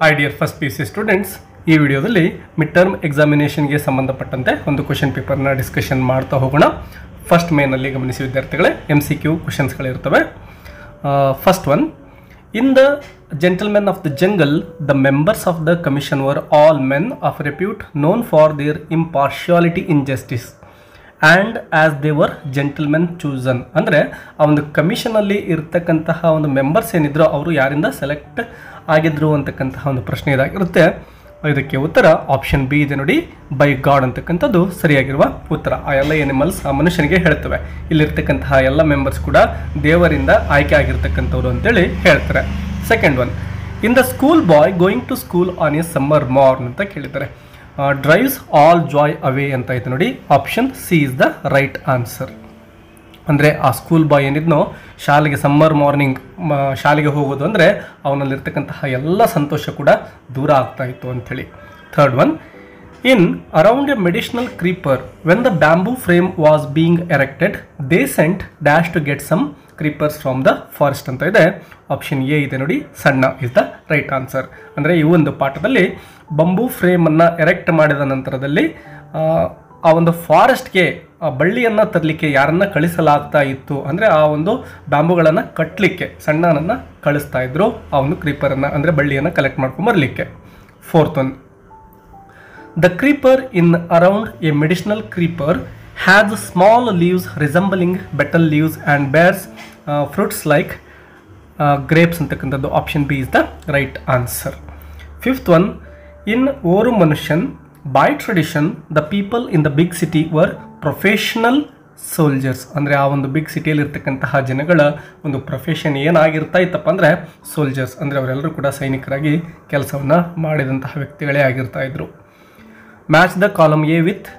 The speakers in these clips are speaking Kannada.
Hi dear first PC students, ಈ ವಿಡಿಯೋದಲ್ಲಿ ಮಿಡ್ ಟರ್ಮ್ ಎಕ್ಸಾಮಿನೇಷನ್ಗೆ ಸಂಬಂಧಪಟ್ಟಂತೆ ಒಂದು ಕ್ವೆಶ್ಚನ್ ಪೇಪರ್ನ ಡಿಸ್ಕಷನ್ ಮಾಡ್ತಾ ಹೋಗೋಣ. ಫಸ್ಟ್ ಮೇನಲ್ಲಿ ಗಮನಿಸಿ ವಿದ್ಯಾರ್ಥಿಗಳೇ, MCQ ಕ್ವೆಶ್ಚನ್ಸ್ಗಳಿರ್ತವೆ. First one, in the gentlemen of the jungle the members of the commission were all men of repute known for their impartiality in justice and as they were gentlemen chosen. ಅಂದರೆ ಆ ಒಂದು ಕಮಿಷನಲ್ಲಿ ಇರ್ತಕ್ಕಂತಹ ಒಂದು ಮೆಂಬರ್ಸ್ ಏನಿದ್ರು ಅವರು ಯಾರಿಂದ ಸೆಲೆಕ್ಟ್ ಆಗಿದ್ರು ಅಂತಕ್ಕಂತಹ ಒಂದು ಪ್ರಶ್ನೆ ಇದಾಗಿರುತ್ತೆ. ಇದಕ್ಕೆ ಉತ್ತರ ಆಪ್ಷನ್ ಬಿ ಇದೆ ನೋಡಿ, ಬೈ ಗಾಡ್ ಅಂತಕ್ಕಂಥದ್ದು ಸರಿಯಾಗಿರುವ ಉತ್ತರ. ಆ ಎಲ್ಲ ಎನಿಮಲ್ಸ್ ಆ ಮನುಷ್ಯನಿಗೆ ಹೇಳ್ತವೆ, ಇಲ್ಲಿರ್ತಕ್ಕಂತಹ ಎಲ್ಲ ಮೆಂಬರ್ಸ್ ಕೂಡ ದೇವರಿಂದ ಆಯ್ಕೆ ಆಗಿರ್ತಕ್ಕಂಥವ್ರು ಅಂತೇಳಿ ಹೇಳ್ತಾರೆ. Second one, in the school boy going to school on a summer morn ಅಂತ ಕೇಳಿದ್ದಾರೆ. ಡ್ರೈವ್ಸ್ ಆಲ್ ಜಾಯ್ ಅವೇ ಅಂತ ಐತೆ ನೋಡಿ, option C is the right answer. ಅಂದರೆ ಆ ಸ್ಕೂಲ್ ಬಾಯ್ ಏನಿದ್ನೋ ಶಾಲೆಗೆ ಸಮ್ಮರ್ ಮಾರ್ನಿಂಗ್ ಶಾಲೆಗೆ ಹೋಗೋದು ಅಂದರೆ ಅವನಲ್ಲಿರ್ತಕ್ಕಂತಹ ಎಲ್ಲ ಸಂತೋಷ ಕೂಡ ದೂರ ಆಗ್ತಾ ಇತ್ತು ಅಂಥೇಳಿ. Third one, in around a medicinal creeper when the bamboo frame was being erected they sent dash to get some creepers from the forest ಅಂತ ಇದೆ. ಆಪ್ಷನ್ ಎ ಇದೆ ನೋಡಿ, ಸಣ್ಣ ಇಸ್ ದ ರೈಟ್ ಆನ್ಸರ್. ಅಂದರೆ ಈ ಒಂದು ಪಾಠದಲ್ಲಿ ಬಂಬೂ ಫ್ರೇಮನ್ನು ಎರೆಕ್ಟ್ ಮಾಡಿದ ನಂತರದಲ್ಲಿ ಆ ಒಂದು ಫಾರೆಸ್ಟ್ಗೆ ಆ ಬಳ್ಳಿಯನ್ನು ತರಲಿಕ್ಕೆ ಯಾರನ್ನ ಕಳಿಸಲಾಗ್ತಾ ಇತ್ತು ಅಂದರೆ ಆ ಒಂದು ಬ್ಯಾಂಬುಗಳನ್ನು ಕಟ್ಟಲಿಕ್ಕೆ ಸಣ್ಣನನ್ನು ಕಳಿಸ್ತಾ ಇದ್ರು, ಆ ಒಂದು ಕ್ರೀಪರನ್ನು ಅಂದರೆ ಬಳ್ಳಿಯನ್ನು ಕಲೆಕ್ಟ್ ಮಾಡ್ಕೊಂಬರ್ಲಿಕ್ಕೆ. Fourth one, the creeper in around a medicinal creeper has small leaves resembling betel leaves and bears fruits like grapes ಅಂತಕ್ಕಂಥದ್ದು. Option B is the right answer. Fifth one, in Oru Manushyan by tradition the people in the big city were professional soldiers. ಅಂದರೆ ಆ ಒಂದು ಬಿಗ್ ಸಿಟಿಯಲ್ಲಿ ಇರ್ತಕ್ಕಂತಹ ಜನಗಳ ಒಂದು ಪ್ರೊಫೆಷನ್ ಏನಾಗಿರ್ತಾ ಇತ್ತಪ್ಪ ಅಂದರೆ ಸೋಲ್ಜರ್ಸ್, ಅಂದರೆ ಅವರೆಲ್ಲರೂ ಕೂಡ ಸೈನಿಕರಾಗಿ ಕೆಲಸವನ್ನು ಮಾಡಿದಂತಹ ವ್ಯಕ್ತಿಗಳೇ ಆಗಿರ್ತಾ ಇದ್ರು. Match the column A with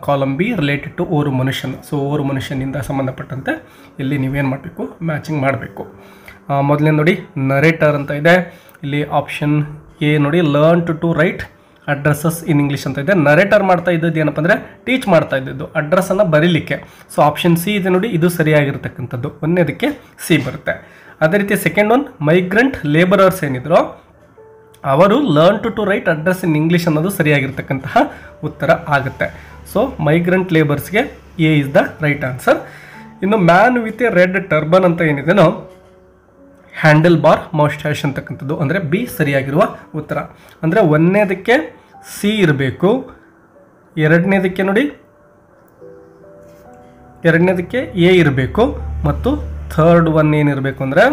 column B related to Oru Manushyan. So Oru ಮನುಷ್ಯನಿಂದ ಸಂಬಂಧಪಟ್ಟಂತೆ ಇಲ್ಲಿ ನೀವೇನು ಮಾಡಬೇಕು, ಮ್ಯಾಚಿಂಗ್ ಮಾಡಬೇಕು. ಮೊದಲನೇ ನೋಡಿ ನರೇಟರ್ ಅಂತ ಇದೆ, ಇಲ್ಲಿ ಆಪ್ಷನ್ ಎ ನೋಡಿ learn to write addresses in English ಅಂತ ಇದೆ. ನರೇಟರ್ ಮಾಡ್ತಾ ಇದ್ದದ್ದು ಏನಪ್ಪ ಅಂದರೆ ಟೀಚ್ ಮಾಡ್ತಾ ಇದ್ದದ್ದು ಅಡ್ರೆಸ್ಸನ್ನು ಬರೀಲಿಕ್ಕೆ. ಸೊ ಆಪ್ಷನ್ ಸಿ ಇದೆ ನೋಡಿ, ಇದು ಸರಿಯಾಗಿರ್ತಕ್ಕಂಥದ್ದು. ಒಂದನೇದಕ್ಕೆ ಸಿ ಬರುತ್ತೆ. ಅದೇ ರೀತಿ ಸೆಕೆಂಡ್ ಒನ್, ಮೈಗ್ರೆಂಟ್ ಲೇಬರರ್ಸ್ ಏನಿದ್ರು ಅವರು learn to write address in English ಅನ್ನೋದು ಸರಿಯಾಗಿರ್ತಕ್ಕಂತಹ ಉತ್ತರ ಆಗುತ್ತೆ. ಸೊ ಮೈಗ್ರೆಂಟ್ ಲೇಬರ್ಸ್ಗೆ A is the right answer. ಇನ್ನು man with a red turban ಅಂತ ಏನಿದೆನೋ ಹ್ಯಾಂಡಲ್ ಬಾರ್ ಮೌಸ್ಟ್ಯಾಶ್ ಅಂತಕ್ಕಂಥದ್ದು ಅಂದರೆ ಬಿ ಸರಿಯಾಗಿರುವ ಉತ್ತರ. ಅಂದರೆ ಒಂದನೇದಕ್ಕೆ ಸಿ ಇರಬೇಕು, ಎರಡನೇದಕ್ಕೆ ನೋಡಿ ಎರಡನೇದಕ್ಕೆ ಎ ಇರಬೇಕು ಮತ್ತು ಥರ್ಡ್ ಒನ್ ಏನಿರಬೇಕು ಅಂದರೆ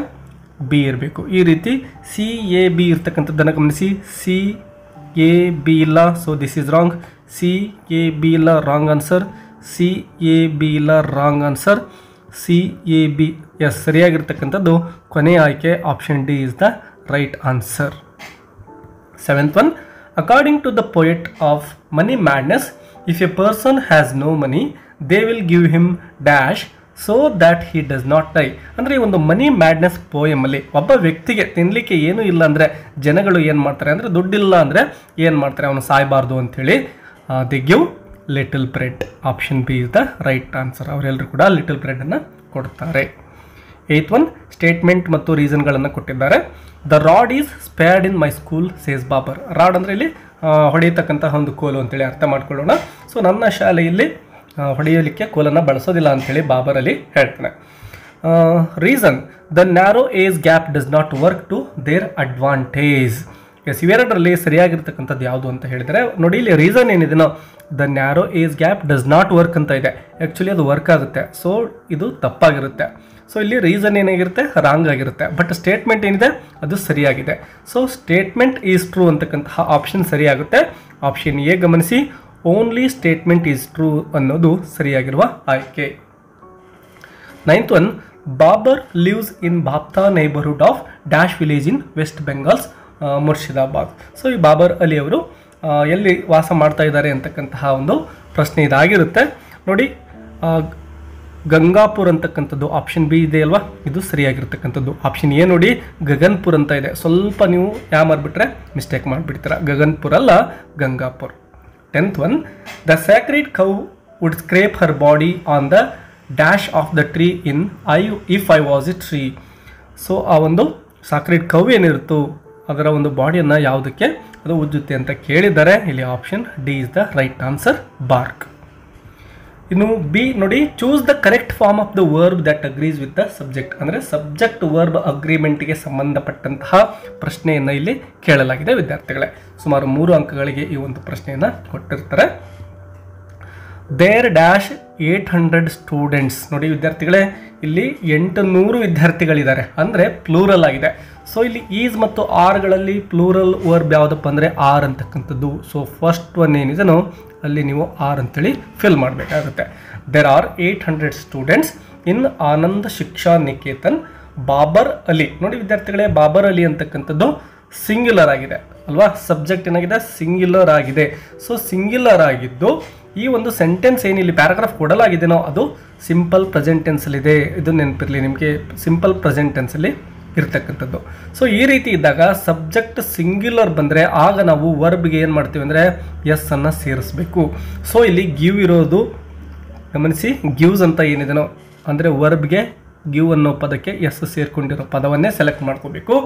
ಬಿ ಇರಬೇಕು. ಈ ರೀತಿ ಸಿ ಎ ಬಿ ಇರ್ತಕ್ಕಂಥದ್ದನ್ನು ಗಮನಿಸಿ. ಸಿ ಎ ಬಿ ಇಲ್ಲ, so this is wrong. C A B ಇಲ್ಲ, wrong answer. C A B ಇಲ್ಲ, wrong answer. C A B yes ಸರಿಯಾಗಿರ್ತಕ್ಕಂಥದ್ದು ಕೊನೆಯ ಆಯ್ಕೆ option D is the right answer. Seventh one, according to the poet of money madness, if a person has no money they will give him dash so that he does not die. ಅಂದರೆ ಈ ಒಂದು ಮನಿ ಮ್ಯಾಡ್ನೆಸ್ ಪೋಯಮಲ್ಲಿ ಒಬ್ಬ ವ್ಯಕ್ತಿಗೆ ತಿನ್ನಲಿಕ್ಕೆ ಏನೂ ಇಲ್ಲ ಅಂದರೆ ಜನಗಳು ಏನು ಮಾಡ್ತಾರೆ ಅಂದರೆ ದುಡ್ಡಿಲ್ಲ ಅಂದರೆ ಏನು ಮಾಡ್ತಾರೆ, ಅವನು ಸಾಯಬಾರ್ದು ಅಂಥೇಳಿ they give little bread. Option B is the right answer. ಅವರೆಲ್ಲರೂ ಕೂಡ ಲಿಟಲ್ ಬ್ರೆಡನ್ನು ಕೊಡ್ತಾರೆ. ಏಯ್ತ್ ಒನ್, ಸ್ಟೇಟ್ಮೆಂಟ್ ಮತ್ತು ರೀಸನ್ಗಳನ್ನು ಕೊಟ್ಟಿದ್ದಾರೆ. The rod is spared in my school says Babar. Rod ಅಂದರೆ ಇಲ್ಲಿ ಹೊಡೆಯತಕ್ಕಂತಹ ಒಂದು ಕೋಲು ಅಂತೇಳಿ ಅರ್ಥ ಮಾಡ್ಕೊಳ್ಳೋಣ. ಸೊ ನನ್ನ ಶಾಲೆಯಲ್ಲಿ ಹೊಡೆಯಲಿಕ್ಕೆ ಕೋಲನ್ನು ಬಳಸೋದಿಲ್ಲ ಅಂಥೇಳಿ ಬಾಬರಲ್ಲಿ ಹೇಳ್ತಾನೆ. Reason, the narrow age gap does not work to their advantage. Yes, ಇವೆರಡರಲ್ಲಿ ಸರಿಯಾಗಿರ್ತಕ್ಕಂಥದ್ದು ಯಾವುದು ಅಂತ ಹೇಳಿದರೆ ನೋಡಿ, ಇಲ್ಲಿ ರೀಸನ್ ಏನಿದೆನೋ the narrow age gap does not work ಅಂತ ಇದೆ. ಆ್ಯಕ್ಚುಲಿ ಅದು ವರ್ಕ್ ಆಗುತ್ತೆ, ಸೊ ಇದು ತಪ್ಪಾಗಿರುತ್ತೆ. ಸೊ ಇಲ್ಲಿ ರೀಸನ್ ಏನಾಗಿರುತ್ತೆ, ರಾಂಗ್ ಆಗಿರುತ್ತೆ. ಬಟ್ ಸ್ಟೇಟ್ಮೆಂಟ್ ಏನಿದೆ ಅದು ಸರಿಯಾಗಿದೆ. ಸೊ ಸ್ಟೇಟ್ಮೆಂಟ್ ಈಸ್ ಟ್ರೂ ಅಂತಕ್ಕಂತಹ ಆಪ್ಷನ್ ಸರಿಯಾಗುತ್ತೆ. ಆಪ್ಷನ್ ಎ ಗಮನಿಸಿ, ಓನ್ಲಿ ಸ್ಟೇಟ್ಮೆಂಟ್ ಈಸ್ ಟ್ರೂ ಅನ್ನೋದು ಸರಿಯಾಗಿರುವ ಆಯ್ಕೆ. Ninth one, Babar lives in Bhabta neighbourhood of dash village in West Bengal's Murshidabad. So ಈ ಬಾಬರ್ ಅಲಿ ಅವರು ಎಲ್ಲಿ ವಾಸ ಮಾಡ್ತಾ ಇದ್ದಾರೆ ಅಂತಕ್ಕಂತಹ ಒಂದು ಪ್ರಶ್ನೆ ಇದಾಗಿರುತ್ತೆ. ನೋಡಿ ಗಂಗಾಪುರ್ ಅಂತಕ್ಕಂಥದ್ದು ಆಪ್ಷನ್ ಬಿ ಇದೆ ಅಲ್ವಾ, ಇದು ಸರಿಯಾಗಿರ್ತಕ್ಕಂಥದ್ದು. ಆಪ್ಷನ್ ಎ ನೋಡಿ ಗಗನ್ಪುರ್ ಅಂತ ಇದೆ, ಸ್ವಲ್ಪ ನೀವು ಮಾಡಿಬಿಟ್ರೆ ಮಿಸ್ಟೇಕ್ ಮಾಡಿಬಿಡ್ತೀರ. ಗಗನ್ಪುರ್ ಅಲ್ಲ, Gangapur. 10th one, the sacred cow would scrape her body on the dash of the tree in if I was a tree. So ಆ ಒಂದು ಸಾಕ್ರೆಡ್ ಕೌ ಏನಿರುತ್ತೋ ಅದರ ಒಂದು ಬಾಡಿಯನ್ನು ಯಾವುದಕ್ಕೆ ಅದು ಉಜ್ಜುತ್ತೆ ಅಂತ ಕೇಳಿದ್ದಾರೆ. ಇಲ್ಲಿ option D is the right answer, bark. ಇನ್ನು ಬಿ ನೋಡಿ, choose the correct form of the verb that agrees with the subject. ಅಂದರೆ ಸಬ್ಜೆಕ್ಟ್ ವರ್ಬ್ ಅಗ್ರಿಮೆಂಟ್ಗೆ ಸಂಬಂಧಪಟ್ಟಂತಹ ಪ್ರಶ್ನೆಯನ್ನು ಇಲ್ಲಿ ಕೇಳಲಾಗಿದೆ ವಿದ್ಯಾರ್ಥಿಗಳೇ. ಸುಮಾರು 3 ಅಂಕಗಳಿಗೆ ಈ ಒಂದು ಪ್ರಶ್ನೆಯನ್ನು ಕೊಟ್ಟಿರ್ತಾರೆ. There dash 800 students. ನೋಡಿ ವಿದ್ಯಾರ್ಥಿಗಳೇ, ಇಲ್ಲಿ 800 ವಿದ್ಯಾರ್ಥಿಗಳಿದ್ದಾರೆ, ಅಂದರೆ ಪ್ಲೂರಲ್ ಆಗಿದೆ. ಸೊ ಇಲ್ಲಿ ಈಸ್ ಮತ್ತು ಆರ್ಗಳಲ್ಲಿ ಪ್ಲೂರಲ್ ವರ್ಬ್ ಯಾವುದಪ್ಪ ಅಂದರೆ ಆರ್ ಅಂತಕ್ಕಂಥದ್ದು. ಸೊ ಫಸ್ಟ್ ಒನ್ ಏನಿದೆನೋ ಅಲ್ಲಿ ನೀವು ಆರ್ ಅಂತೇಳಿ ಫಿಲ್ ಮಾಡಬೇಕಾಗುತ್ತೆ. There are 800 students in Anand Shiksha Niketan Babar Ali. ನೋಡಿ ವಿದ್ಯಾರ್ಥಿಗಳೇ, ಬಾಬರ್ ಅಲಿ ಅಂತಕ್ಕಂಥದ್ದು ಸಿಂಗ್ಯುಲರ್ ಆಗಿದೆ ಅಲ್ವಾ, ಸಬ್ಜೆಕ್ಟ್ ಏನಾಗಿದೆ ಸಿಂಗ್ಯುಲರ್ ಆಗಿದೆ. ಸೊ ಸಿಂಗ್ಯುಲರ್ ಆಗಿದ್ದು ಈ ಒಂದು ಸೆಂಟೆನ್ಸ್ ಏನಿಲ್ಲಿ ಪ್ಯಾರಾಗ್ರಾಫ್ ಕೊಡಲಾಗಿದೆನೋ ಅದು ಸಿಂಪಲ್ ಪ್ರೆಸೆಂಟ್ ಟೆನ್ಸಲ್ಲಿದೆ. ಇದು ನೆನಪಿರಲಿ ನಿಮಗೆ, ಸಿಂಪಲ್ ಪ್ರೆಸೆಂಟ್ ಟೆನ್ಸಲ್ಲಿ ಇರ್ತಕ್ಕಂಥದ್ದು. ಸೊ ಈ ರೀತಿ ಇದ್ದಾಗ ಸಬ್ಜೆಕ್ಟ್ ಸಿಂಗ್ಯುಲರ್ ಬಂದರೆ ಆಗ ನಾವು ವರ್ಬ್ಗೆ ಏನು ಮಾಡ್ತೀವಿ ಅಂದರೆ ಎಸ್ ಅನ್ನು ಸೇರಿಸಬೇಕು. ಸೊ ಇಲ್ಲಿ ಗಿವ್ ಇರೋದು ಗಮನಿಸಿ, ಗಿವ್ಸ್ ಅಂತ ಏನಿದೆನೋ ಅಂದರೆ ವರ್ಬ್ಗೆ ಗಿವ್ ಅನ್ನೋ ಪದಕ್ಕೆ ಎಸ್ ಸೇರ್ಕೊಂಡಿರೋ ಪದವನ್ನೇ ಸೆಲೆಕ್ಟ್ ಮಾಡ್ಕೋಬೇಕು.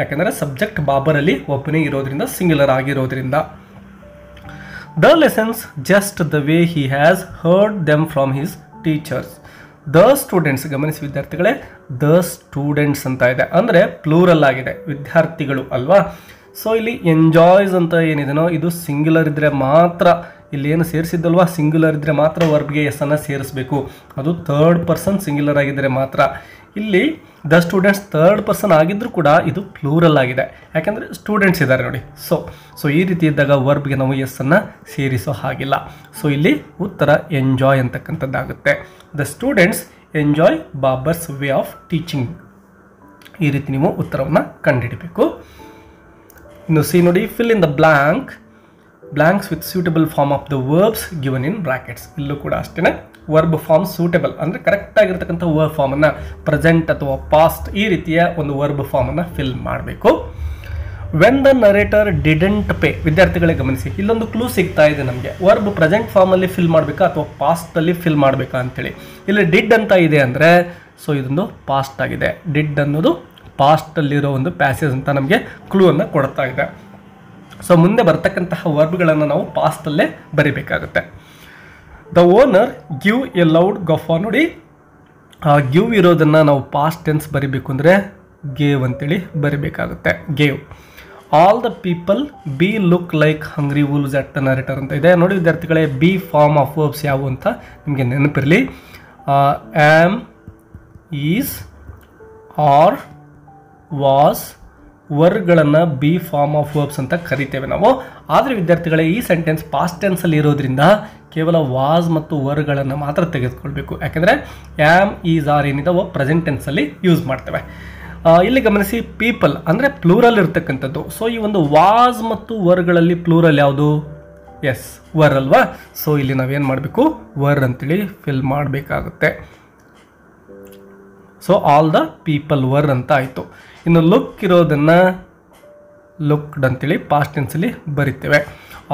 ಯಾಕೆಂದರೆ ಸಬ್ಜೆಕ್ಟ್ ಬಾಬರಲ್ಲಿ ಒಬ್ಬನೇ ಇರೋದ್ರಿಂದ, ಸಿಂಗ್ಯುಲರ್ ಆಗಿರೋದ್ರಿಂದ. The lessons just the way he has heard them from his teachers. The students, ಗಮನಿಸಿ ವಿದ್ಯಾರ್ಥಿಗಳೇ, ದ ಸ್ಟೂಡೆಂಟ್ಸ್ ಅಂತ ಇದೆ, ಅಂದರೆ ಪ್ಲೂರಲ್ ಆಗಿದೆ, ವಿದ್ಯಾರ್ಥಿಗಳು ಅಲ್ವಾ. ಸೊ ಇಲ್ಲಿ ಎಂಜಾಯ್ಸ್ ಅಂತ ಏನಿದೆನೋ ಇದು ಸಿಂಗ್ಯುಲರ್ ಇದ್ದರೆ ಮಾತ್ರ, ಇಲ್ಲಿ ಏನು ಸೇರಿಸಿದ್ದಲ್ವಾ ಸಿಂಗ್ಯುಲರ್ ಇದ್ದರೆ ಮಾತ್ರ ವರ್ಬ್ಗೆ ಎಸ್ ಅನ್ನು ಸೇರಿಸಬೇಕು. ಅದು ಥರ್ಡ್ ಪರ್ಸನ್ ಸಿಂಗ್ಯುಲರ್ ಆಗಿದ್ದರೆ ಮಾತ್ರ. ಇಲ್ಲಿ ದ ಸ್ಟೂಡೆಂಟ್ಸ್ ಥರ್ಡ್ ಪರ್ಸನ್ ಆಗಿದ್ದರೂ ಕೂಡ ಇದು ಪ್ಲೂರಲ್ ಆಗಿದೆ, ಯಾಕೆಂದರೆ ಸ್ಟೂಡೆಂಟ್ಸ್ ಇದ್ದಾರೆ ನೋಡಿ. ಸೊ ಈ ರೀತಿ ಇದ್ದಾಗ ವರ್ಬ್ಗೆ ನಾವು ಎಸ್ ಅನ್ನು ಸೇರಿಸೋ ಹಾಗಿಲ್ಲ. ಸೊ ಇಲ್ಲಿ ಉತ್ತರ ಎಂಜಾಯ್ ಅಂತಕ್ಕಂಥದ್ದಾಗುತ್ತೆ. The students enjoy Babar's way of teaching. ಈ ರೀತಿ ನೀವು ಉತ್ತರವನ್ನು ಕಂಡುಹಿಡಬೇಕು. ಇನ್ನು ಸಿ ನೋಡಿ, fill in the blanks with suitable form of the verbs given in brackets. ಇಲ್ಲೂ ಕೂಡ ಅಷ್ಟೇ ವರ್ಬ್ ಫಾರ್ಮ್ ಸೂಟಬಲ್ ಅಂದರೆ ಕರೆಕ್ಟ್ ಆಗಿರ್ತಕ್ಕಂಥ ವರ್ಬ್ ಫಾರ್ಮನ್ನು, ಪ್ರೆಸೆಂಟ್ ಅಥವಾ ಪಾಸ್ಟ್ ಈ ರೀತಿಯ ಒಂದು ವರ್ಬ್ ಫಾರ್ಮನ್ನು ಫಿಲ್ ಮಾಡಬೇಕು. When the narrator didn't pay. ವಿದ್ಯಾರ್ಥಿಗಳೇ ಗಮನಿಸಿ, ಇಲ್ಲೊಂದು ಕ್ಲೂ ಸಿಗ್ತಾ ಇದೆ ನಮಗೆ, ವರ್ಬ್ ಪ್ರೆಸೆಂಟ್ ಫಾರ್ಮಲ್ಲಿ ಫಿಲ್ ಮಾಡಬೇಕಾ ಅಥವಾ ಪಾಸ್ಟಲ್ಲಿ ಫಿಲ್ ಮಾಡಬೇಕಾ ಅಂತೇಳಿ. ಇಲ್ಲಿ ಡಿಡ್ ಅಂತ ಇದೆ ಅಂದರೆ ಸೊ ಇದೊಂದು ಪಾಸ್ಟ್ ಆಗಿದೆ. ಡಿಡ್ ಅನ್ನೋದು ಪಾಸ್ಟಲ್ಲಿರೋ ಒಂದು ಪ್ಯಾಸೇಜ್ ಅಂತ ನಮಗೆ ಕ್ಲೂ ಅನ್ನು ಕೊಡ್ತಾ ಇದೆ. ಸೊ ಮುಂದೆ ಬರ್ತಕ್ಕಂತಹ ವರ್ಬ್ಗಳನ್ನು ನಾವು ಪಾಸ್ಟಲ್ಲೇ ಬರಿಬೇಕಾಗುತ್ತೆ. The owner give a loud guffaw. ನೋಡಿ, ಗಿವ್ ಇರೋದನ್ನು ನಾವು ಪಾಸ್ಟ್ ಟೆನ್ಸ್ ಬರಿಬೇಕು ಅಂದರೆ ಗೇವ್ ಅಂತೇಳಿ ಬರಿಬೇಕಾಗುತ್ತೆ, gave. All the people be look like hungry wolves at the narrator ಅಂತ ಇದೆ. ನೋಡಿ ವಿದ್ಯಾರ್ಥಿಗಳೇ, ಬಿ ಫಾರ್ಮ್ ಆಫ್ ವರ್ಬ್ಸ್ ಯಾವುವು ಅಂತ ನಿಮಗೆ ನೆನಪಿರಲಿ. ಆಮ್, ಈಸ್, ಆರ್, ವಾಸ್ ವರ್ಗಳನ್ನು ಬಿ ಫಾರ್ಮ್ ಆಫ್ ವರ್ಬ್ಸ್ ಅಂತ ಕರಿತೇವೆ ನಾವು. ಆದರೆ ವಿದ್ಯಾರ್ಥಿಗಳೇ, ಈ ಸೆಂಟೆನ್ಸ್ ಪಾಸ್ಟ್ ಟೆನ್ಸಲ್ಲಿ ಇರೋದ್ರಿಂದ ಕೇವಲ ವಾಸ್ ಮತ್ತು ವರ್ಗಳನ್ನು ಮಾತ್ರ ತೆಗೆದುಕೊಳ್ಬೇಕು. ಯಾಕೆಂದರೆ ಆಮ್, ಈಸ್, ಆರ್ ಏನಿದಾವೋ ಪ್ರೆಸೆಂಟ್ ಟೆನ್ಸಲ್ಲಿ ಯೂಸ್ ಮಾಡ್ತೇವೆ. ಇಲ್ಲಿ ಗಮನಿಸಿ, ಪೀಪಲ್ ಅಂದರೆ ಪ್ಲೂರಲ್ ಇರ್ತಕ್ಕಂಥದ್ದು. ಸೊ ಈ ಒಂದು ವಾಸ್ ಮತ್ತು ವರ್ಗಳಲ್ಲಿ ಪ್ಲೂರಲ್ ಯಾವುದು? ಎಸ್, ವರ್ ಅಲ್ವಾ. ಸೊ ಇಲ್ಲಿ ನಾವೇನು ಮಾಡಬೇಕು, ವರ್ ಅಂತೇಳಿ ಫಿಲ್ ಮಾಡಬೇಕಾಗುತ್ತೆ. So all the people were ಅಂತ ಆಯಿತು. ಇನ್ನು ಲುಕ್ ಇರೋದನ್ನು ಲುಕ್ಡ್ ಅಂತೇಳಿ ಪಾಸ್ಟ್ ಟೆನ್ಸಲ್ಲಿ ಬರಿತೇವೆ.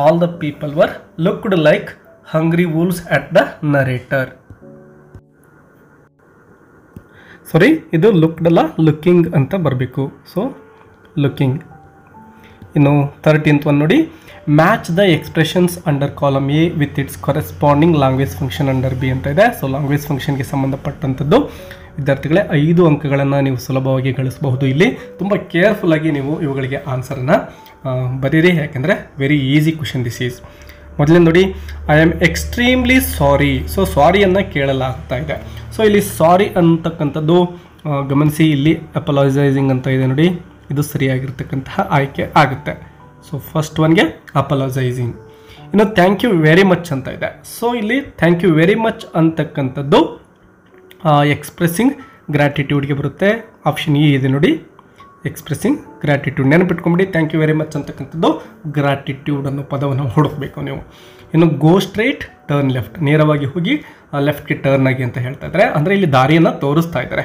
All the people were looked like hungry wolves at the narrator. Sorry, ಇದು ಲುಕ್ಡ್ ಅಲ್ಲ, ಲುಕ್ಕಿಂಗ್ ಅಂತ ಬರಬೇಕು. So looking. ಇನ್ನು 13th ಒನ್ ನೋಡಿ, match the expressions under column A with its corresponding language function under B ಅಂತ ಇದೆ. ಸೊ ಲ್ಯಾಂಗ್ವೇಜ್ ಫಂಕ್ಷನ್ಗೆ ಸಂಬಂಧಪಟ್ಟಂಥದ್ದು ವಿದ್ಯಾರ್ಥಿಗಳೇ 5 ಅಂಕಗಳನ್ನು ನೀವು ಸುಲಭವಾಗಿ ಗಳಿಸಬಹುದು. ಇಲ್ಲಿ ತುಂಬ ಕೇರ್ಫುಲ್ಲಾಗಿ ನೀವು ಇವುಗಳಿಗೆ ಆನ್ಸರನ್ನು ಬರೀರಿ, ಯಾಕೆಂದರೆ very easy question this is. ಮೊದಲೇ ನೋಡಿ, I am extremely sorry. So ಸಾರಿಯನ್ನು ಕೇಳಲಾಗ್ತಾ ಇದೆ. ಸೊ ಇಲ್ಲಿ ಸಾರಿ ಅಂತಕ್ಕಂಥದ್ದು ಗಮನಿಸಿ, ಇಲ್ಲಿ ಅಪಲೈಸೈಸಿಂಗ್ ಅಂತ ಇದೆ ನೋಡಿ, ಇದು ಸರಿಯಾಗಿರ್ತಕ್ಕಂತಹ ಆಯ್ಕೆ ಆಗುತ್ತೆ. ಸೊ ಫಸ್ಟ್ ಒನ್ಗೆ ಅಪಲೈಸೈಸಿಂಗ್. ಇನ್ನು ಥ್ಯಾಂಕ್ ಯು ವೆರಿ ಮಚ್ ಅಂತ ಇದೆ. ಸೊ ಇಲ್ಲಿ ಥ್ಯಾಂಕ್ ಯು ವೆರಿ ಮಚ್ ಅಂತಕ್ಕಂಥದ್ದು ಎಕ್ಸ್ಪ್ರೆಸ್ಸಿಂಗ್ ಗ್ರ್ಯಾಟಿಟ್ಯೂಡ್ಗೆ ಬರುತ್ತೆ. ಆಪ್ಷನ್ ಇ ಇದೆ ನೋಡಿ, ಎಕ್ಸ್ಪ್ರೆಸ್ಸಿಂಗ್ ಗ್ರ್ಯಾಟಿಟ್ಯೂಡ್. ನೆನಪಿಟ್ಕೊಂಬಿಡಿ, ಥ್ಯಾಂಕ್ ಯು ವೆರಿ ಮಚ್ ಅಂತಕ್ಕಂಥದ್ದು ಗ್ರ್ಯಾಟಿಟ್ಯೂಡ್ ಅನ್ನೋ ಪದವನ್ನು ಹುಡುಕಬೇಕು ನೀವು. ಇನ್ನು ಗೋ ಸ್ಟ್ರೈಟ್ ಟರ್ನ್ ಲೆಫ್ಟ್, ನೇರವಾಗಿ ಹೋಗಿ ಲೆಫ್ಟ್ಗೆ ಟರ್ನ್ ಆಗಿ ಅಂತ ಹೇಳ್ತಾ ಇದ್ದಾರೆ, ಅಂದರೆ ಇಲ್ಲಿ ದಾರಿಯನ್ನು ತೋರಿಸ್ತಾ ಇದ್ದಾರೆ.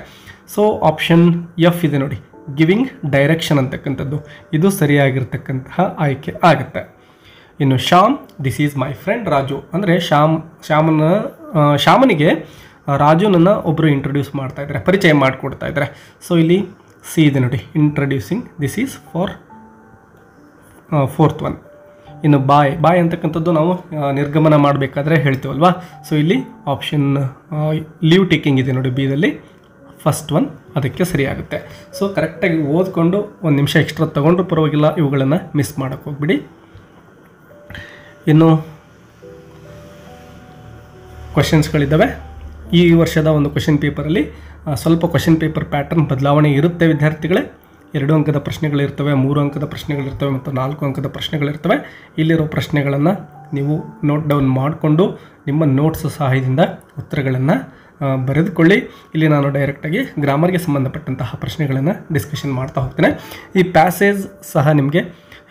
ಸೊ ಆಪ್ಷನ್ ಎಫ್ ಇದೆ ನೋಡಿ, ಗಿವಿಂಗ್ ಡೈರೆಕ್ಷನ್ ಅಂತಕ್ಕಂಥದ್ದು, ಇದು ಸರಿಯಾಗಿರ್ತಕ್ಕಂತಹ ಆಯ್ಕೆ ಆಗುತ್ತೆ. ಇನ್ನು Shyam, this is my friend Raju, ಅಂದರೆ ಶ್ಯಾಮನಿಗೆ ರಾಜುನನ್ನು ಒಬ್ಬರು ಇಂಟ್ರೊಡ್ಯೂಸ್ ಮಾಡ್ತಾ ಇದ್ದಾರೆ, ಪರಿಚಯ ಮಾಡಿಕೊಡ್ತಾ ಇದ್ದಾರೆ. ಸೊ ಇಲ್ಲಿ ಸಿ ಇದೆ ನೋಡಿ, introducing, this is for fourth one. ಇನ್ನು ಬಾಯ್ ಅಂತಕ್ಕಂಥದ್ದು ನಾವು ನಿರ್ಗಮನ ಮಾಡಬೇಕಾದ್ರೆ ಹೇಳ್ತೀವಲ್ವಾ. ಸೊ ಇಲ್ಲಿ ಆಪ್ಷನ್ ಲೀವ್ ಟೇಕಿಂಗ್ ಇದೆ ನೋಡಿ ಬಿದಲ್ಲಿ, ಫಸ್ಟ್ ಒನ್ ಅದಕ್ಕೆ ಸರಿಯಾಗುತ್ತೆ. ಸೊ ಕರೆಕ್ಟಾಗಿ ಓದ್ಕೊಂಡು ಒಂದು ನಿಮಿಷ ಎಕ್ಸ್ಟ್ರಾ ತೊಗೊಂಡ್ರೂ ಪರವಾಗಿಲ್ಲ, ಇವುಗಳನ್ನು ಮಿಸ್ ಮಾಡೋಕ್ಕೆ ಹೋಗ್ಬಿಡಿ. ಇನ್ನು ಕ್ವಶನ್ಸ್ಗಳಿದ್ದಾವೆ. ಈ ವರ್ಷದ ಒಂದು ಕ್ವಶನ್ ಪೇಪರಲ್ಲಿ ಸ್ವಲ್ಪ ಕ್ವಶನ್ ಪೇಪರ್ ಪ್ಯಾಟರ್ನ್ ಬದಲಾವಣೆ ಇರುತ್ತೆ ವಿದ್ಯಾರ್ಥಿಗಳೇ. 2 ಅಂಕದ ಪ್ರಶ್ನೆಗಳಿರ್ತವೆ, 3 ಅಂಕದ ಪ್ರಶ್ನೆಗಳಿರ್ತವೆ ಮತ್ತು 4 ಅಂಕದ ಪ್ರಶ್ನೆಗಳಿರ್ತವೆ. ಇಲ್ಲಿರೋ ಪ್ರಶ್ನೆಗಳನ್ನು ನೀವು ನೋಟ್ ಡೌನ್ ಮಾಡಿಕೊಂಡು ನಿಮ್ಮ ನೋಟ್ಸ್ ಸಹಾಯದಿಂದ ಉತ್ತರಗಳನ್ನು ಬರೆದುಕೊಳ್ಳಿ. ಇಲ್ಲಿ ನಾನು ಡೈರೆಕ್ಟಾಗಿ ಗ್ರಾಮರ್ಗೆ ಸಂಬಂಧಪಟ್ಟಂತಹ ಪ್ರಶ್ನೆಗಳನ್ನು ಡಿಸ್ಕಷನ್ ಮಾಡ್ತಾ ಹೋಗ್ತೇನೆ. ಈ ಪ್ಯಾಸೇಜ್ ಸಹ ನಿಮಗೆ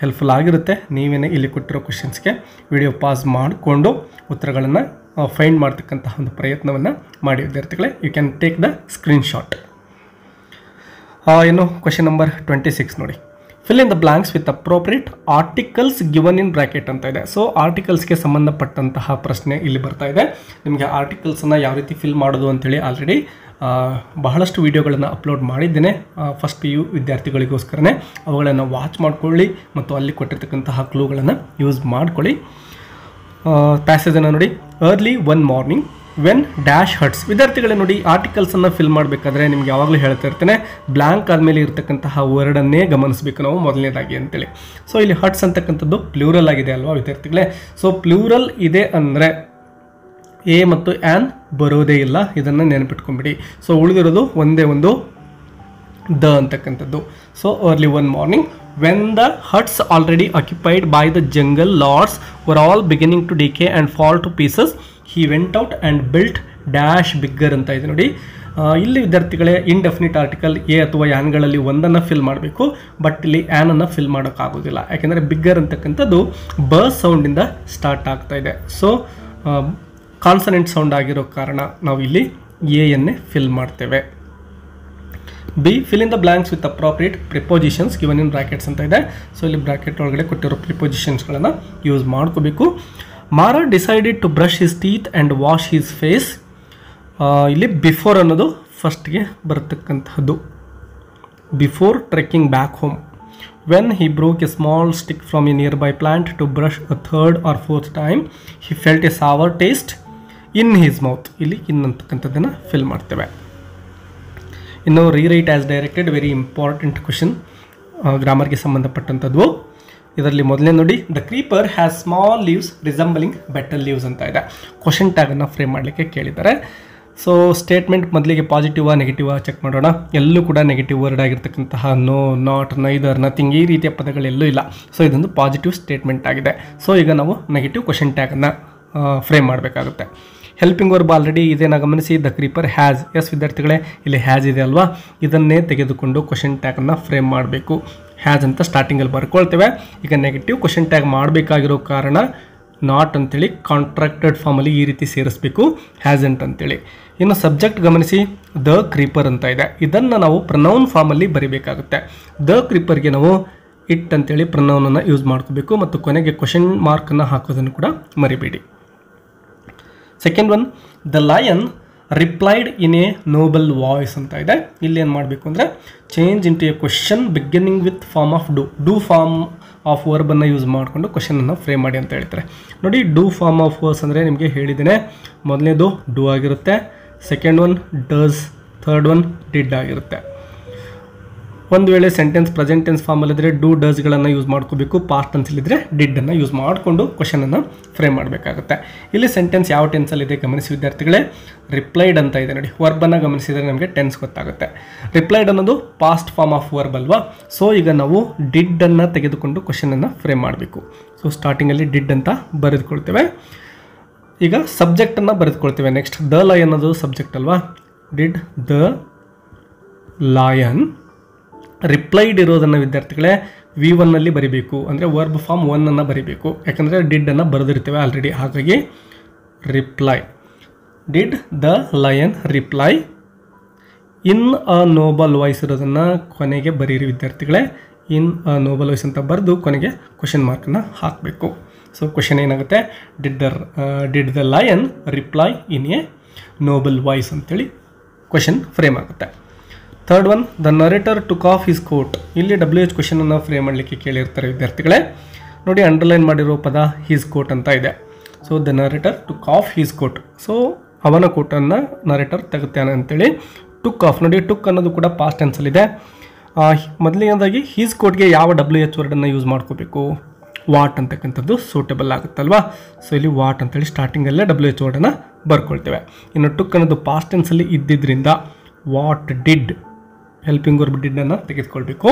ಹೆಲ್ಪ್ಫುಲ್ ಆಗಿರುತ್ತೆ. ನೀವೇನೇ ಇಲ್ಲಿ ಕೊಟ್ಟಿರೋ ಕ್ವಶನ್ಸ್ಗೆ ವಿಡಿಯೋ ಪಾಸ್ ಮಾಡಿಕೊಂಡು ಉತ್ತರಗಳನ್ನು ಫೈಂಡ್ ಮಾಡ್ತಕ್ಕಂತಹ ಒಂದು ಪ್ರಯತ್ನವನ್ನು ಮಾಡಿ ವಿದ್ಯಾರ್ಥಿಗಳೇ. You can take the screenshot. ಇನ್ನು ಕ್ವಶನ್ ನಂಬರ್ 26 ನೋಡಿ. Fill in the blanks with appropriate articles given in bracket ಅಂತ ಇದೆ. ಸೊ ಆರ್ಟಿಕಲ್ಸ್ಗೆ ಸಂಬಂಧಪಟ್ಟಂತಹ ಪ್ರಶ್ನೆ ಇಲ್ಲಿ ಬರ್ತಾ ಇದೆ. ನಿಮಗೆ ಆರ್ಟಿಕಲ್ಸನ್ನು ಯಾವ ರೀತಿ ಫಿಲ್ ಮಾಡೋದು ಅಂತೇಳಿ ಆಲ್ರೆಡಿ ಬಹಳಷ್ಟು ವಿಡಿಯೋಗಳನ್ನು ಅಪ್ಲೋಡ್ ಮಾಡಿದ್ದೇನೆ ಫಸ್ಟ್ PU ವಿದ್ಯಾರ್ಥಿಗಳಿಗೋಸ್ಕರನೇ. ಅವುಗಳನ್ನು ವಾಚ್ ಮಾಡ್ಕೊಳ್ಳಿ ಮತ್ತು ಅಲ್ಲಿ ಕೊಟ್ಟಿರ್ತಕ್ಕಂತಹ ಕ್ಲೂಗಳನ್ನು ಯೂಸ್ ಮಾಡ್ಕೊಳ್ಳಿ. ಪ್ಯಾಸೇಜನ್ನು ನೋಡಿ. Early one morning when dash huts. ವಿದ್ಯಾರ್ಥಿಗಳೇ ನೋಡಿ, ಆರ್ಟಿಕಲ್ಸನ್ನು ಫಿಲ್ ಮಾಡಬೇಕಾದ್ರೆ ನಿಮ್ಗೆ ಯಾವಾಗಲೂ ಹೇಳ್ತಾ ಇರ್ತೇನೆ, ಬ್ಲ್ಯಾಂಕ್ ಆದಮೇಲೆ ಇರತಕ್ಕಂತಹ ವರ್ಡನ್ನೇ ಗಮನಿಸಬೇಕು ನಾವು ಮೊದಲನೇದಾಗಿ ಅಂತೇಳಿ. ಸೊ ಇಲ್ಲಿ ಹರ್ಟ್ಸ್ ಅಂತಕ್ಕಂಥದ್ದು ಪ್ಲೂರಲ್ ಆಗಿದೆ ಅಲ್ವಾ ವಿದ್ಯಾರ್ಥಿಗಳೇ. ಸೊ ಪ್ಲೂರಲ್ ಇದೆ ಅಂದರೆ ಎ ಮತ್ತು ಆ್ಯನ್ ಬರೋದೇ ಇಲ್ಲ, ಇದನ್ನು ನೆನಪಿಟ್ಕೊಂಬಿಡಿ. ಸೊ ಉಳಿದಿರೋದು ಒಂದೇ ಒಂದು ದ ಅಂತಕ್ಕಂಥದ್ದು. So early one morning when the huts already occupied by the jungle lords were all beginning to decay and fall to pieces he went out and built dash bigger ಅಂತ ಇದೆ ನೋಡಿ. ಇಲ್ಲಿ ವಿದ್ಯಾರ್ಥಿಗಳೇ ಇಂಡೆಫಿನಿಟ್ ಆರ್ಟಿಕಲ್ ಎ ಅಥವಾ ಆ್ಯನ್ಗಳಲ್ಲಿ ಒಂದನ್ನು ಫಿಲ್ ಮಾಡಬೇಕು, ಬಟ್ ಇಲ್ಲಿ ಆ್ಯನನ್ನು ಫಿಲ್ ಮಾಡೋಕ್ಕಾಗೋದಿಲ್ಲ. ಯಾಕೆಂದರೆ ಬಿಗ್ಗರ್ ಅಂತಕ್ಕಂಥದ್ದು ಬ ಸೌಂಡಿಂದ ಸ್ಟಾರ್ಟ್ ಆಗ್ತಾ ಇದೆ. ಸೊ ಕಾನ್ಸನೆಂಟ್ ಸೌಂಡ್ ಆಗಿರೋ ಕಾರಣ ನಾವು ಇಲ್ಲಿ ಎಯನ್ನೇ ಫಿಲ್ ಮಾಡ್ತೇವೆ. B fill in the blanks with appropriate prepositions given in brackets ಅಂತ ಇದೆ. ಸೊ ಇಲ್ಲಿ ಬ್ರಾಕೆಟ್ ಒಳಗಡೆ ಕೊಟ್ಟಿರೋ ಪ್ರಿಪೋಸಿಷನ್ಸ್ಗಳನ್ನು ಯೂಸ್ ಮಾಡ್ಕೋಬೇಕು. Mara decided to brush his teeth and wash his face. ಇಲ್ಲಿ ಬಿಫೋರ್ ಅನ್ನೋದು ಫಸ್ಟ್ಗೆ ಬರತಕ್ಕಂತಹದ್ದು. Before trekking back home when he broke a small stick from a nearby plant to brush a third or fourth time he felt a sour taste in his mouth. ಇಲ್ಲಿ ಇನ್ ಅಂತಕ್ಕಂಥದ್ದನ್ನು ಫಿಲ್ ಮಾಡ್ತೇವೆ. ಇನ್ನು rewrite as directed, very important question, ಗ್ರಾಮರ್ಗೆ ಸಂಬಂಧಪಟ್ಟಂಥದ್ದು. ಇದರಲ್ಲಿ ಮೊದಲೇ ನೋಡಿ, the creeper has small leaves ರಿಸಂಬಲಿಂಗ್ battle leaves ಅಂತ ಇದೆ. ಕ್ವಶನ್ ಟ್ಯಾಗನ್ನು ಫ್ರೇಮ್ ಮಾಡಲಿಕ್ಕೆ ಕೇಳಿದ್ದಾರೆ. ಸೊ ಸ್ಟೇಟ್ಮೆಂಟ್ ಮೊದಲಿಗೆ ಪಾಸಿಟಿವಾ ನೆಗೆಟಿವಾ ಚೆಕ್ ಮಾಡೋಣ. ಎಲ್ಲೂ ಕೂಡ ನೆಗೆಟಿವ್ ವರ್ಡ್ ಆಗಿರ್ತಕ್ಕಂತಹ ನೋ, ನಾಟ್, ನೈದರ್, ನಥಿಂಗ್ ಈ ರೀತಿಯ ಪದಗಳೆಲ್ಲೂ ಇಲ್ಲ. ಸೊ ಇದೊಂದು ಪಾಸಿಟಿವ್ ಸ್ಟೇಟ್ಮೆಂಟ್ ಆಗಿದೆ. ಸೊ ಈಗ ನಾವು ನೆಗೆಟಿವ್ ಕ್ವಶನ್ ಟ್ಯಾಗನ್ನು ಫ್ರೇಮ್ ಮಾಡಬೇಕಾಗುತ್ತೆ. ಹೆಲ್ಪಿಂಗ್ ವರ್ಬ್ ಆಲ್ರೆಡಿ ಇದನ್ನು ಗಮನಿಸಿ. ದ ಕ್ರೀಪರ್ ಹ್ಯಾಸ್, ಎಸ್ ವಿದ್ಯಾರ್ಥಿಗಳೇ ಇಲ್ಲಿ ಹ್ಯಾಸ್ ಇದೆ ಅಲ್ವಾ, ಇದನ್ನೇ ತೆಗೆದುಕೊಂಡು ಕ್ವಶನ್ ಟ್ಯಾಗನ್ನು ಫ್ರೇಮ್ ಮಾಡಬೇಕು. ಹ್ಯಾಸ್ ಅಂತ ಸ್ಟಾರ್ಟಿಂಗಲ್ಲಿ ಬರ್ಕೊಳ್ತೇವೆ. ಈಗ ನೆಗೆಟಿವ್ ಕ್ವಶನ್ ಟ್ಯಾಗ್ ಮಾಡಬೇಕಾಗಿರೋ ಕಾರಣ ನಾಟ್ ಅಂತೇಳಿ ಕಾಂಟ್ರಾಕ್ಟೆಡ್ ಫಾರ್ಮಲ್ಲಿ ಈ ರೀತಿ ಸೇರಿಸಬೇಕು, ಹ್ಯಾಸೆಂಟ್ ಅಂತೇಳಿ. ಇನ್ನು ಸಬ್ಜೆಕ್ಟ್ ಗಮನಿಸಿ, ದ ಕ್ರೀಪರ್ ಅಂತ ಇದೆ. ಇದನ್ನು ನಾವು ಪ್ರನೌನ್ ಫಾರ್ಮಲ್ಲಿ ಬರೀಬೇಕಾಗುತ್ತೆ. ದ ಕ್ರೀಪರ್ಗೆ ನಾವು ಇಟ್ ಅಂತೇಳಿ ಪ್ರನೌನನ್ನು ಯೂಸ್ ಮಾಡ್ಕೋಬೇಕು ಮತ್ತು ಕೊನೆಗೆ ಕ್ವಶನ್ ಮಾರ್ಕನ್ನು ಹಾಕೋದನ್ನು ಕೂಡ ಮರಿಬೇಡಿ. Second one, the lion replied in a noble voice ಅಂತ ಇದೆ. ಇಲ್ಲಿ ಏನು ಮಾಡಬೇಕು ಅಂದರೆ change into a question beginning with form of do form of ವರ್ಬನ್ನು ಯೂಸ್ ಮಾಡಿಕೊಂಡು ಕ್ವಶನನ್ನು ಫ್ರೇಮ್ ಮಾಡಿ ಅಂತ ಹೇಳ್ತಾರೆ. ನೋಡಿ, ಡೂ ಫಾರ್ಮ್ ಆಫ್ ವರ್ಸ್ ಅಂದರೆ ನಿಮಗೆ ಹೇಳಿದ್ದೇನೆ, ಮೊದಲನೇದು ಡೂ ಆಗಿರುತ್ತೆ, second one does, third one did ಆಗಿರುತ್ತೆ. ಒಂದು ವೇಳೆ ಸೆಂಟೆನ್ಸ್ ಪ್ರೆಸೆಂಟ್ ಟೆನ್ಸ್ ಫಾರ್ಮಲ್ಲಿದ್ದರೆ ಡೂ ಡಸ್ಗಳನ್ನು ಯೂಸ್ ಮಾಡ್ಕೋಬೇಕು, ಪಾಸ್ಟ್ ಟೆನ್ಸಲ್ಲಿದ್ದರೆ ಡಿಡ್ಡನ್ನು ಯೂಸ್ ಮಾಡಿಕೊಂಡು ಕ್ವಶನನ್ನು ಫ್ರೇಮ್ ಮಾಡಬೇಕಾಗುತ್ತೆ. ಇಲ್ಲಿ ಸೆಂಟೆನ್ಸ್ ಯಾವ ಟೆನ್ಸಲ್ಲಿದೆ ಗಮನಿಸಿ ವಿದ್ಯಾರ್ಥಿಗಳೇ. ರಿಪ್ಲೈಡ್ ಅಂತ ಇದೆ ನೋಡಿ, ವರ್ಬನ್ನು ಗಮನಿಸಿದರೆ ನಮಗೆ ಟೆನ್ಸ್ ಗೊತ್ತಾಗುತ್ತೆ. ರಿಪ್ಲೈಡ್ ಅನ್ನೋದು ಪಾಸ್ಟ್ ಫಾರ್ಮ್ ಆಫ್ ವರ್ಬ್ ಅಲ್ವಾ. ಸೊ ಈಗ ನಾವು ಡಿಡ್ಡನ್ನು ತೆಗೆದುಕೊಂಡು ಕ್ವಶನನ್ನು ಫ್ರೇಮ್ ಮಾಡಬೇಕು. ಸೊ ಸ್ಟಾರ್ಟಿಂಗಲ್ಲಿ ಡಿಡ್ ಅಂತ ಬರೆದುಕೊಳ್ತೇವೆ. ಈಗ ಸಬ್ಜೆಕ್ಟನ್ನು ಬರೆದುಕೊಳ್ತೇವೆ. ನೆಕ್ಸ್ಟ್ ದ ಲಯನ್ ಅನ್ನೋದು ಸಬ್ಜೆಕ್ಟ್ ಅಲ್ವಾ. ಡಿಡ್ ದ ಲಯನ್ ರಿಪ್ಲೈಡ್ ಇರೋದನ್ನು ವಿದ್ಯಾರ್ಥಿಗಳೇ V1ನಲ್ಲಿ ಬರೀಬೇಕು. ಅಂದರೆ ವರ್ಬ್ ಫಾರ್ಮ್ 1ಅನ್ನು ಬರೀಬೇಕು, ಯಾಕಂದರೆ ಡಿಡ್ಡನ್ನು ಬರೆದಿರ್ತೇವೆ ಆಲ್ರೆಡಿ. ಹಾಗಾಗಿ reply, did the lion reply in a noble voice ಇರೋದನ್ನು ಕೊನೆಗೆ ಬರೀರಿ ವಿದ್ಯಾರ್ಥಿಗಳೇ. ಇನ್ ಅ ನೋಬಲ್ ವಾಯ್ಸ್ ಅಂತ ಬರೆದು ಕೊನೆಗೆ ಕ್ವಶನ್ ಮಾರ್ಕನ್ನು ಹಾಕಬೇಕು. ಸೊ ಕ್ವಶನ್ ಏನಾಗುತ್ತೆ, did the lion reply in a noble voice ಅಂತೇಳಿ ಕ್ವಶನ್ ಫ್ರೇಮ್ ಆಗುತ್ತೆ. Third one, the narrator took off his coat. ಇಲ್ಲಿ WH ಕ್ವಶನನ್ನು ಫ್ರೇಮ್ ಮಾಡಲಿಕ್ಕೆ ಕೇಳಿರ್ತಾರೆ ವಿದ್ಯಾರ್ಥಿಗಳೇ. ನೋಡಿ ಅಂಡರ್ಲೈನ್ ಮಾಡಿರೋ ಪದ ಹಿಸ್ ಕೋಟ್ ಅಂತ ಇದೆ. So the narrator took off his coat. So ಅವನ ಕೋಟನ್ನು ನರೇಟರ್ ತೆಗುತ್ತಾನೆ ಅಂತೇಳಿ. ಟುಕ್ ಆಫ್ ನೋಡಿ, ಟುಕ್ ಅನ್ನೋದು ಕೂಡ ಪಾಸ್ಟ್ ಟೆನ್ಸಲ್ಲಿದೆ. ಮೊದಲನೇದಾಗಿ ಹೀಸ್ ಕೋಟ್ಗೆ ಯಾವ WH ವರ್ಡನ್ನು ಯೂಸ್ ಮಾಡ್ಕೋಬೇಕು? ವಾಟ್ ಅಂತಕ್ಕಂಥದ್ದು ಸೂಟೇಬಲ್ ಆಗುತ್ತಲ್ವಾ. ಸೊ ಇಲ್ಲಿ ವಾಟ್ ಅಂತೇಳಿ ಸ್ಟಾರ್ಟಿಂಗಲ್ಲೇ WH ವರ್ಡನ್ನು ಬರ್ಕೊಳ್ತೇವೆ. ಇನ್ನು ಟುಕ್ ಅನ್ನೋದು ಪಾಸ್ಟ್ ಟೆನ್ಸಲ್ಲಿ ಇದ್ದಿದ್ದರಿಂದ ವಾಟ್ ಡಿಡ್, ಹೆಲ್ಪಿಂಗ್ ವರ್ಬ್ ಡಿಡ್ಡನ್ನು ತೆಗೆದುಕೊಳ್ಬೇಕು.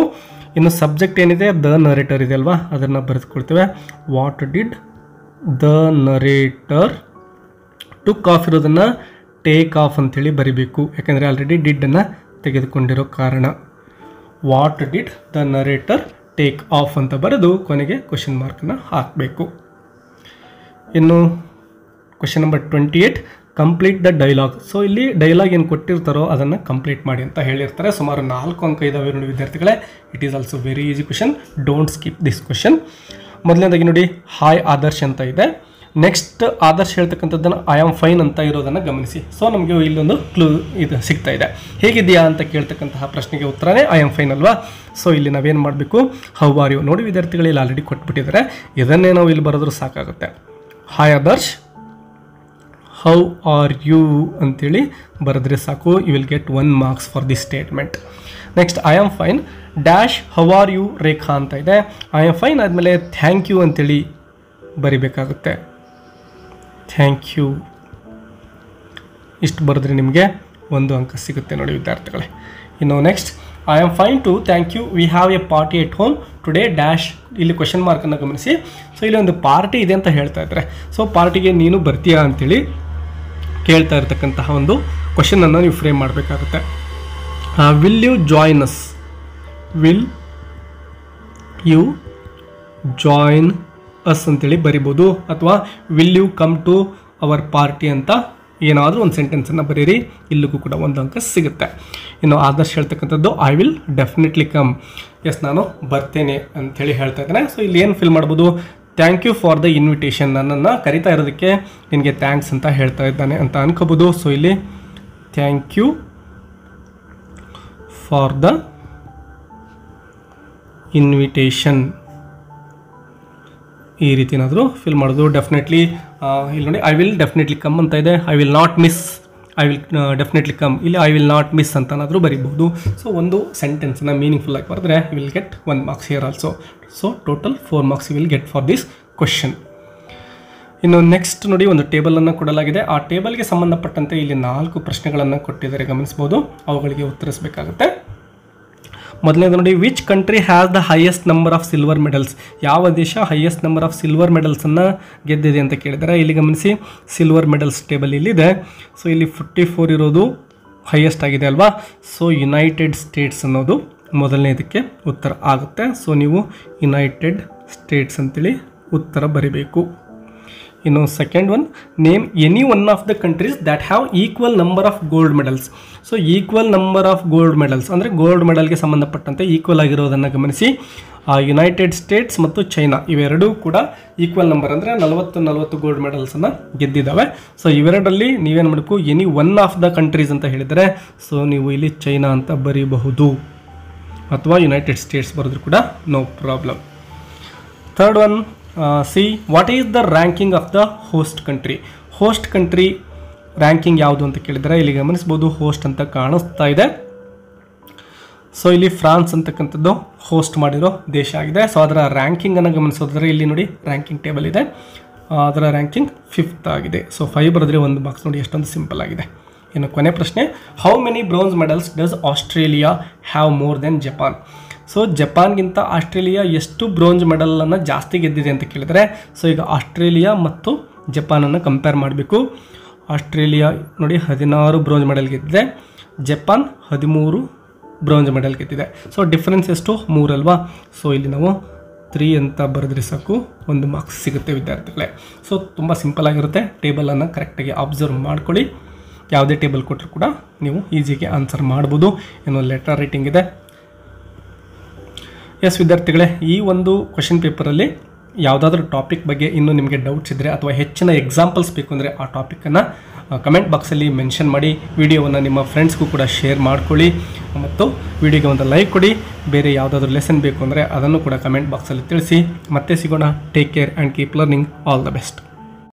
ಇನ್ನು ಸಬ್ಜೆಕ್ಟ್ ಏನಿದೆ ದ ನರೇಟರ್ ಇದೆ ಅಲ್ವಾ, ಅದನ್ನು ಬರೆದುಕೊಳ್ತೇವೆ. What did the narrator took off ಇರೋದನ್ನು ಟೇಕ್ ಆಫ್ ಅಂಥೇಳಿ ಬರಿಬೇಕು, ಯಾಕೆಂದರೆ ಆಲ್ರೆಡಿ ಡಿಡ್ಡನ್ನು ತೆಗೆದುಕೊಂಡಿರೋ ಕಾರಣ. What did the narrator take off ಅಂತ ಬರೆದು ಕೊನೆಗೆ ಕ್ವಶನ್ ಮಾರ್ಕನ್ನು ಹಾಕಬೇಕು. ಇನ್ನು question number 28, complete the dialogue. So ಇಲ್ಲಿ ಡೈಲಾಗ್ ಏನು ಕೊಟ್ಟಿರ್ತಾರೋ ಅದನ್ನು ಕಂಪ್ಲೀಟ್ ಮಾಡಿ ಅಂತ ಹೇಳಿರ್ತಾರೆ. ಸುಮಾರು 4 ಅಂಕ ಇದ್ದಾವೆ ನೋಡಿ ವಿದ್ಯಾರ್ಥಿಗಳೇ. It is also very easy question, don't skip this question. ಮೊದಲನೇದಾಗಿ ನೋಡಿ ಹಾಯ್ ಆದರ್ಶ್ ಅಂತ ಇದೆ. ನೆಕ್ಸ್ಟ್ ಆದರ್ಶ್ ಹೇಳ್ತಕ್ಕಂಥದ್ದನ್ನು ಐ ಆಮ್ ಫೈನ್ ಅಂತ ಇರೋದನ್ನು ಗಮನಿಸಿ. ಸೊ ನಮಗೆ ಇಲ್ಲೊಂದು ಕ್ಲೂ ಇದು ಸಿಗ್ತಾ ಇದೆ. ಹೇಗಿದೆಯಾ ಅಂತ ಕೇಳ್ತಕ್ಕಂತಹ ಪ್ರಶ್ನೆಗೆ ಉತ್ತರನೇ ಐ ಆಮ್ ಫೈನ್ ಅಲ್ವಾ. ಸೊ ಇಲ್ಲಿ ನಾವೇನು ಮಾಡಬೇಕು? How are you. ನೋಡಿ ವಿದ್ಯಾರ್ಥಿಗಳು ಇಲ್ಲಿ ಆಲ್ರೆಡಿ ಕೊಟ್ಬಿಟ್ಟಿದ್ದಾರೆ, ಇದನ್ನೇ ನಾವು ಇಲ್ಲಿ ಬರೋದ್ರೂ ಸಾಕಾಗುತ್ತೆ. Hi Adarsh, how are you ಅಂತೇಳಿ ಬರೆದ್ರೆ ಸಾಕು. You will get 1 marks for this statement. Next I am fine dash how are you Rekha ಅಂತ ಇದೆ. ಐ ಆಮ್ ಫೈನ್ ಆದಮೇಲೆ ಥ್ಯಾಂಕ್ ಯು ಅಂತೇಳಿ ಬರಿಬೇಕಾಗುತ್ತೆ. ಥ್ಯಾಂಕ್ ಯು ಇಷ್ಟು ಬರೆದ್ರೆ ನಿಮಗೆ 1 ಅಂಕ ಸಿಗುತ್ತೆ ನೋಡಿ ವಿದ್ಯಾರ್ಥಿಗಳೇ. ಇನ್ನು next I am fine too thank you we have a party at home today dash. ಇಲ್ಲಿ ಕ್ವಶನ್ ಮಾರ್ಕನ್ನು ಗಮನಿಸಿ. ಸೊ ಇಲ್ಲಿ ಒಂದು ಪಾರ್ಟಿ ಇದೆ ಅಂತ ಹೇಳ್ತಾ ಇದ್ದಾರೆ. ಸೊ ಪಾರ್ಟಿಗೆ ನೀನು ಬರ್ತೀಯಾ ಅಂತೇಳಿ ಕೇಳ್ತಾ ಇರ್ತಕ್ಕಂತಹ ಒಂದು ಕ್ವಶನನ್ನು ನೀವು ಫ್ರೇಮ್ ಮಾಡಬೇಕಾಗುತ್ತೆ. Will you join us, will you join us ಅಂತೇಳಿ ಬರಿಬೋದು, ಅಥವಾ will you come to our party ಅಂತ ಏನಾದರೂ ಒಂದು ಸೆಂಟೆನ್ಸನ್ನು ಬರೀರಿ. ಇಲ್ಲಿಗೂ ಕೂಡ 1 ಅಂಕ ಸಿಗುತ್ತೆ. ಇನ್ನು ಆದರ್ಶ್ ಹೇಳ್ತಕ್ಕಂಥದ್ದು I will definitely come. Yes ನಾನು ಬರ್ತೇನೆ ಅಂಥೇಳಿ ಹೇಳ್ತಾ ಇದ್ದೇನೆ. ಸೊ ಇಲ್ಲಿ ಏನು ಫಿಲ್ ಮಾಡ್ಬೋದು? Thank you for the invitation, ನನ್ನನ್ನು ಕರಿತಾ ಇರೋದಕ್ಕೆ ನಿನಗೆ ಥ್ಯಾಂಕ್ಸ್ ಅಂತ ಹೇಳ್ತಾ ಇದ್ದಾನೆ ಅಂತ ಅನ್ಕೋಬೋದು. ಸೊ ಇಲ್ಲಿ thank you for the invitation ಈ ರೀತಿ ಏನಾದರೂ ಫಿಲ್ ಮಾಡೋದು. ಡೆಫಿನೆಟ್ಲಿ ಇಲ್ಲಿ ನೋಡಿ ಐ ವಿಲ್ ಡೆಫಿನೆಟ್ಲಿ ಕಮ್ ಅಂತ ಇದೆ. I will not miss, I will definitely come. ಇಲ್ಲಿ ಐ ವಿಲ್ ನಾಟ್ ಮಿಸ್ ಅಂತನಾದರೂ ಬರಿಬಹುದು. ಸೊ ಒಂದು ಸೆಂಟೆನ್ಸನ್ನು ಮೀನಿಂಗ್ಫುಲ್ ಆಗಿ ಬರೆದ್ರೆ you will get 1 marks here also. So total 4 marks you will get for this question. ಇನ್ನು ನೆಕ್ಸ್ಟ್ ನೋಡಿ ಒಂದು ಟೇಬಲನ್ನು ಕೊಡಲಾಗಿದೆ. ಆ ಟೇಬಲ್ಗೆ ಸಂಬಂಧಪಟ್ಟಂತೆ ಇಲ್ಲಿ 4 ಪ್ರಶ್ನೆಗಳನ್ನು ಕೊಟ್ಟಿದ್ದಾರೆ, ಗಮನಿಸ್ಬೋದು. ಅವುಗಳಿಗೆ ಉತ್ತರಿಸಬೇಕಾಗುತ್ತೆ. ಮೊದಲನೇದು ನೋಡಿ, which country has the highest number of silver medals. ಯಾವ ದೇಶ ಹೈಯೆಸ್ಟ್ ನಂಬರ್ ಆಫ್ ಸಿಲ್ವರ್ ಮೆಡಲ್ಸನ್ನು ಗೆದ್ದಿದೆ ಅಂತ ಕೇಳಿದ್ದಾರೆ. ಇಲ್ಲಿ ಗಮನಿಸಿ, ಸಿಲ್ವರ್ ಮೆಡಲ್ಸ್ ಟೇಬಲ್ ಇಲ್ಲಿದೆ. ಸೊ ಇಲ್ಲಿ 44 ಇರೋದು ಹೈಯೆಸ್ಟ್ ಆಗಿದೆ ಅಲ್ವಾ. ಸೊ ಯುನೈಟೆಡ್ ಸ್ಟೇಟ್ಸ್ ಅನ್ನೋದು ಮೊದಲನೇದಕ್ಕೆ ಉತ್ತರ ಆಗುತ್ತೆ. ಸೊ ನೀವು ಯುನೈಟೆಡ್ ಸ್ಟೇಟ್ಸ್ ಅಂತೇಳಿ ಉತ್ತರ ಬರೀಬೇಕು. ಇನ್ನು second one, name any one of the countries that have equal number of gold medals. So equal number of gold medals ಅಂದರೆ ಗೋಲ್ಡ್ ಮೆಡಲ್ಗೆ ಸಂಬಂಧಪಟ್ಟಂತೆ ಈಕ್ವಲ್ ಆಗಿರೋದನ್ನು ಗಮನಿಸಿ. ಯುನೈಟೆಡ್ ಸ್ಟೇಟ್ಸ್ ಮತ್ತು ಚೈನಾ ಇವೆರಡೂ ಕೂಡ ಈಕ್ವಲ್ ನಂಬರ್ ಅಂದರೆ 40 ಗೋಲ್ಡ್ ಮೆಡಲ್ಸನ್ನು ಗೆದ್ದಿದ್ದಾವೆ. ಸೊ ಇವೆರಡರಲ್ಲಿ ನೀವೇನು ಮಾಡಬೇಕು? Any one of the countries ಅಂತ ಹೇಳಿದರೆ ಸೊ ನೀವು ಇಲ್ಲಿ ಚೈನಾ ಅಂತ ಬರೀಬಹುದು, ಅಥವಾ ಯುನೈಟೆಡ್ ಸ್ಟೇಟ್ಸ್ ಬರೆದ್ರು ಕೂಡ no problem. Third one, C what is the ranking of the host country. Host country ranking ಯಾವುದು ಅಂತ ಕೇಳಿದರೆ ಇಲ್ಲಿ ಗಮನಿಸ್ಬೋದು, ಹೋಸ್ಟ್ ಅಂತ ಕಾಣಿಸ್ತಾ ಇದೆ. ಸೊ ಇಲ್ಲಿ ಫ್ರಾನ್ಸ್ ಅಂತಕ್ಕಂಥದ್ದು ಹೋಸ್ಟ್ ಮಾಡಿರೋ ದೇಶ ಆಗಿದೆ. ಸೊ ಅದರ ರ್ಯಾಂಕಿಂಗನ್ನು ಗಮನಿಸೋದ್ರೆ ಇಲ್ಲಿ ನೋಡಿ ರ್ಯಾಂಕಿಂಗ್ ಟೇಬಲ್ ಇದೆ, ಅದರ ರ್ಯಾಂಕಿಂಗ್ 5th ಆಗಿದೆ. ಸೊ 5 ಬರೆದ್ರೆ 1 ಮಾರ್ಕ್ಸ್. ನೋಡಿ ಎಷ್ಟೊಂದು ಸಿಂಪಲ್ ಆಗಿದೆ. ಇನ್ನು ಕೊನೆ ಪ್ರಶ್ನೆ, how many bronze medals does Australia have more than Japan. So ಜಪಾನ್ಗಿಂತ ಆಸ್ಟ್ರೇಲಿಯಾ ಎಷ್ಟು ಬ್ರೋಂಜ್ ಮೆಡಲನ್ನು ಜಾಸ್ತಿ ಗೆದ್ದಿದೆ ಅಂತ ಕೇಳಿದರೆ, ಸೊ ಈಗ ಆಸ್ಟ್ರೇಲಿಯಾ ಮತ್ತು ಜಪಾನನ್ನು ಕಂಪೇರ್ ಮಾಡಬೇಕು. ಆಸ್ಟ್ರೇಲಿಯಾ ನೋಡಿ 16 ಬ್ರೋಂಜ್ ಮೆಡಲ್ ಗೆದ್ದಿದೆ, ಜಪಾನ್ 13 ಬ್ರೋಂಜ್ ಮೆಡಲ್ ಗೆದ್ದಿದೆ. ಸೊ ಡಿಫ್ರೆನ್ಸ್ ಎಷ್ಟು? 3 ಅಲ್ವಾ. ಸೊ ಇಲ್ಲಿ ನಾವು 3 ಅಂತ ಬರೆದ್ರೆ ಸಾಕು, 1 ಮಾರ್ಕ್ಸ್ ಸಿಗುತ್ತೆ ವಿದ್ಯಾರ್ಥಿಗಳೇ. ಸೊ ತುಂಬ ಸಿಂಪಲ್ ಆಗಿರುತ್ತೆ. ಟೇಬಲನ್ನು ಕರೆಕ್ಟಾಗಿ ಅಬ್ಸರ್ವ್ ಮಾಡ್ಕೊಳ್ಳಿ. ಯಾವುದೇ ಟೇಬಲ್ ಕೊಟ್ಟರು ಕೂಡ ನೀವು ಈಸಿಯಾಗಿ ಆನ್ಸರ್ ಮಾಡ್ಬೋದು. ಇನ್ನು ಲೆಟರ್ ರೈಟಿಂಗ್ ಇದೆ. ಎಸ್ ವಿದ್ಯಾರ್ಥಿಗಳೇ, ಈ ಒಂದು ಕ್ವಶನ್ ಪೇಪರಲ್ಲಿ ಯಾವುದಾದ್ರೂ ಟಾಪಿಕ್ ಬಗ್ಗೆ ಇನ್ನೂ ನಿಮಗೆ ಡೌಟ್ಸ್ ಇದ್ದರೆ ಅಥವಾ ಹೆಚ್ಚಿನ ಎಕ್ಸಾಂಪಲ್ಸ್ ಬೇಕು ಅಂದರೆ ಆ ಟಾಪಿಕನ್ನು ಕಮೆಂಟ್ ಬಾಕ್ಸಲ್ಲಿ ಮೆನ್ಷನ್ ಮಾಡಿ. ವಿಡಿಯೋವನ್ನು ನಿಮ್ಮ ಫ್ರೆಂಡ್ಸ್ಗೂ ಕೂಡ ಶೇರ್ ಮಾಡ್ಕೊಳ್ಳಿ ಮತ್ತು ವಿಡಿಯೋಗೆ ಒಂದು ಲೈಕ್ ಕೊಡಿ. ಬೇರೆ ಯಾವುದಾದ್ರೂ ಲೆಸನ್ ಬೇಕು ಅಂದರೆ ಅದನ್ನು ಕೂಡ ಕಮೆಂಟ್ ಬಾಕ್ಸಲ್ಲಿ ತಿಳಿಸಿ. ಮತ್ತೆ ಸಿಗೋಣ. Take care and keep learning. All the best.